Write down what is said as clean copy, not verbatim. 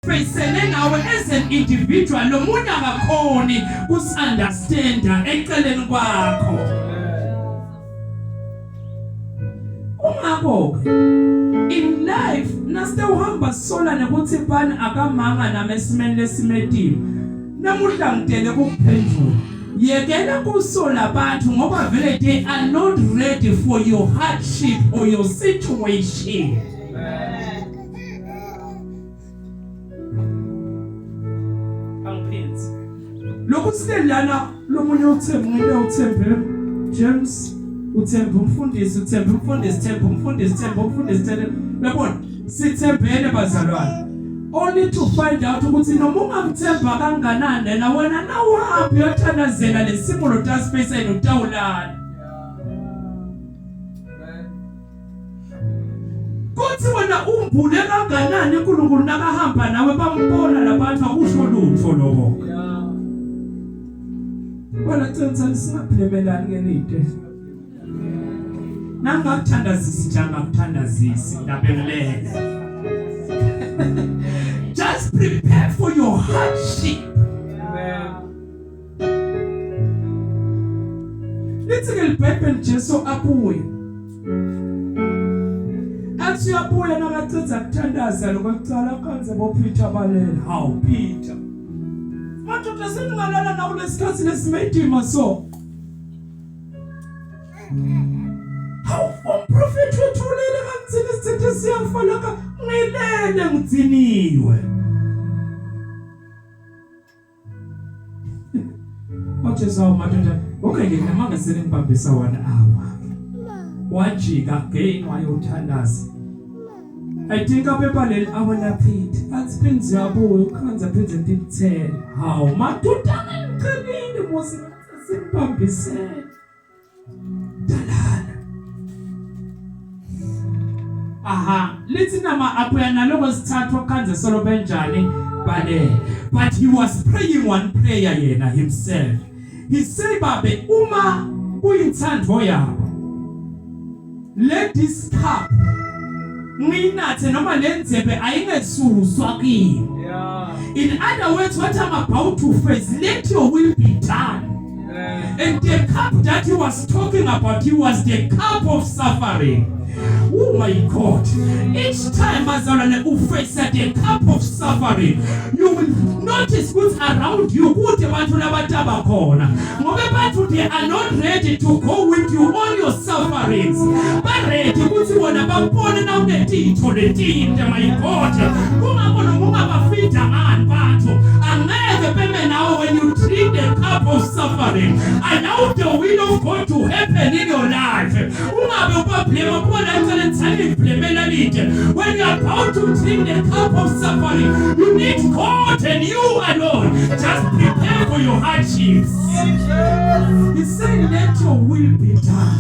facele nawe as an individual lo muntu akakhoni usunderstanda eceleni kwakho. Ungakho in life naste uhamba sola nekuthi bani akamanga namesimeni lesimedile namuhla ngitele kuphendula yekela kusola abantu ngoba vele they are not ready for your hardship or your situation. Angiphenzi lokhu silelana lomunye uThembu ngeke uThembe James uThembu umfundisi uThembu umfundisi Thembu umfundisi Thembu umfundisi Thembu yabona sithembene bazalwane only to find out ukuthi noma ungamthemba kanganani na wena nawuhambi uyothandazela lesimo lo space ayinotawulana kuthi wena umbule kanganani uNkulunkulu nakahamba nawe bambona labantu akusho lutho lokho wena tsenza singaphilemelani ngelide nangakuthandazisi njanga kuthandazisi ndabelele. Just prepare for your hardship. Let's get Bible Jesu abuye. Athi abuye nakathetha kuthandaza lokucala kanze boPeter balela. How Peter? Madoda seningalala nawo lesikhathi lesimedima so. How prophet wethulile kanzima isithethe siyafana ka ngilele ngitsiniwe. Wajesu madoda okay ngemanga selengibambisa 1 hour. Wajika again wayothandaza. I think abebaleli awona Peter atsiphenzi yabo ukhanza phenze 10. How madoda ngicela musi simbambise. Aha, lithi nama apuyana lokho sithathwa kanze solo benjani bale. But he was praying one prayer yena himself. He said babe uma kuyinthandvo yakho let this cup nginathe noma lenzebe ayingesuswa kimi. In other words, what I'm about to face, let your will be done. And the cup that he was talking about, he was the cup of suffering. Oh my God. Each time as you face the cup of suffering, you will notice what's around you. They are not ready to go with you on your sufferings. But ready to go now the teeth, my God. When you drink the cup of suffering, allow the will of God to happen in your life. When you are about to drink the cup of suffering, you need God and you alone. Just prepare for your hardships. He said, let your will be done.